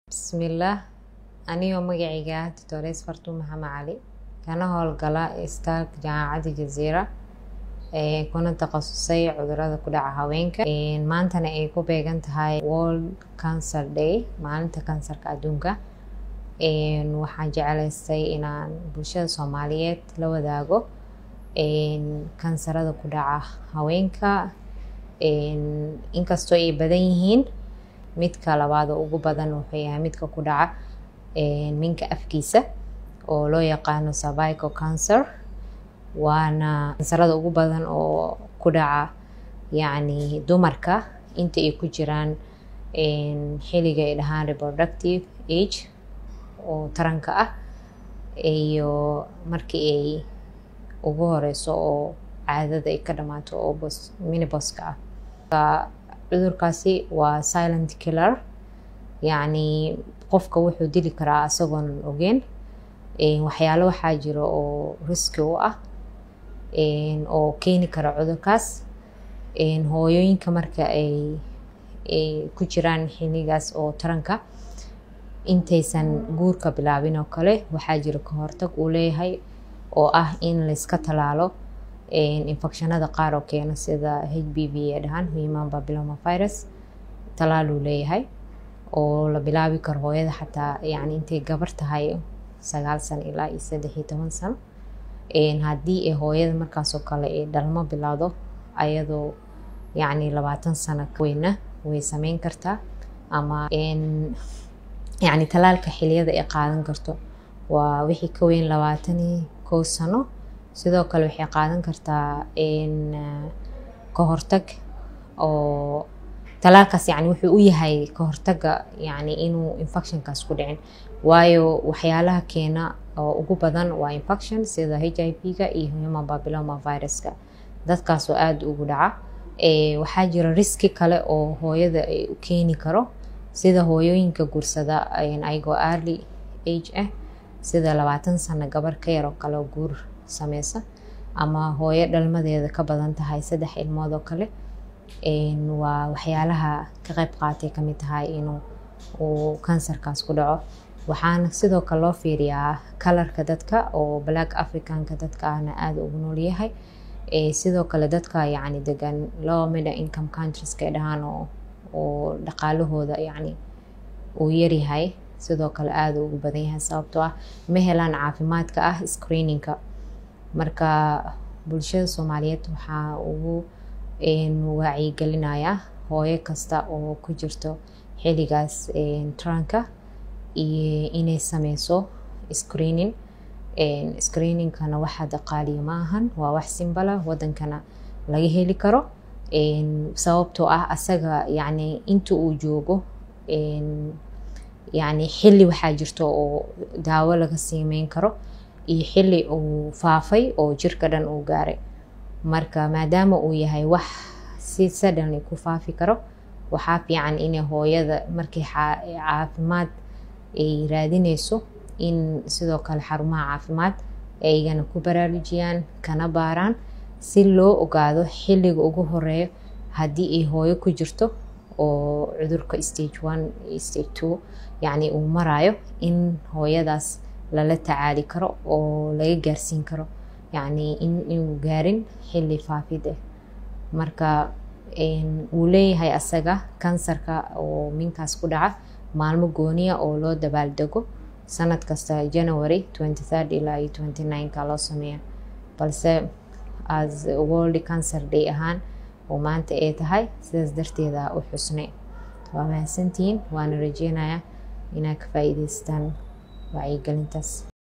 بسم الله. أنا مقعيقة دكتوريس فرتون محمد علي كان هولقلا استاك جامعة الجزيرة كنا تخصصي عذرات كدع هaweenka maantana ay ku beegan tahay World Cancer Day maalinta kansarka adduunka waxaan jecelaystay inaan bulshada Soomaaliyeed la wadaago kansarada ku dhaca haweenka inkastoo ay badan yihiin midka labaad ugu badan wuxuu yahay midka ku dhaca minka afkiisa oo loo yaqaano cervical cancer waana kansarada ugu badan oo ku dhaca yani dumarka inta ay ku jiraan xilliga ay dhahaan reproductive age oo taranka ah iyo markii ay ugu horeyso oo caadada ay ka dhamaato oo menopause-ka ah cudurkaasi waa silent killer yani qofka wuxuu dili karaa asagoon ogeyn waxyaalo waxaa jiro oo riski u ah oo keeni kara cudurkaas hooyooyinka marka ay ku jiraan xilligaas oo taranka intaysan guurka bilaabin oo kale waxaa jiro ka hortag uu leeyahay oo ah in la iska talaalo infectionada qaar oo keena sida HPV ee dhahan human papillomavirus talaal uu leeyahay oo la bilaabi karo hooyada xataa yani intay gabar tahay 9 sano ilaa 13 sano haddii ay hooyada markaas oo kale ay dhalmo bilowdo ayadoo yani 20 sano ka weyna way sameyn kartaa ama yani talaalka xilliyada ay qaadan karto waa wixii ka weyn 21 sano sidoo kale waxay qaadan kartaa ka hortag oo talaalkaas yani wuxuu u yahay ka hortaga yani inuu infectionkaas ku dhicin waayo waxyaalaha keena oo ugu badan waa infection sida HIV-ga iyo human papillomavirus-ka dadkaas oo aad ugu dhaca waxaa jira riski kale oo hooyada ay u keeni karo sida hooyooyinka guursada ayagoo early age ah sida 20 sano gabar ka yar oo kale oo guur sameysa ama hooyo dhalmadeeda ka badan tahay 3 ilmood oo kale waa waxyaalaha ka qayb qaatay kamid tahay inuu kansarkaas ku dhaco waxaana sidoo kale loo fiiriyaa kalarka dadka oo black africanka dadka ahna aad ugu nool yahay sidoo kale dadka yani degan low middle income countries ka dhahaan oo dhaqaalahooda yani uu yar yahay sidoo kale aad ugu badan yahay sababtoo ah ma helaan caafimaadka ah screeningka marka bulshada Soomaaliyeed waxaa ugu wacyigelinayaa hooyo kasta oo ku jirto xilligaas taranka iyo inay sameyso screeningkana waxa dhaqaaliyo ma ahan waa wax simple ah wadankana laga heli karo sababtoo ah asaga yani inta uu joogo yani xilli waxaa jirto oo daawo laga sameyn karo iyo xilli uu faafay oo jirka dhan uu gaaray marka maadaama uu yahay wax si suddenly ku faafi karo waxaa fiican in hooyada markii caafimaad ay raadinayso in sidoo kale xarumaha caafimaad ayagana ku baraarujiyaan kana baaraan si loo ogaado xilliga ugu horeeyo haddii ay hooyo ku jirto oo cudurka stage 1 iyo stage 2 yani uu marayo in hooyadaas lala tacaali karo oo laga gaarsiin karo yani inuu gaarin xilli faafid ah marka uu leeyahay asaga kansarka oo minkaas ku dhaca maalmo gooniya oo loo dabaaldego sanad kasta January 23 ilaa 29 ka loo sameeyaa balse as World Cancer Day ahaan oo maanta ay tahay sidaas darteeda u xusnay waa mahadsantihiin waana rajeynayaa inaad ka faa'iidaystaan wacyigelintaas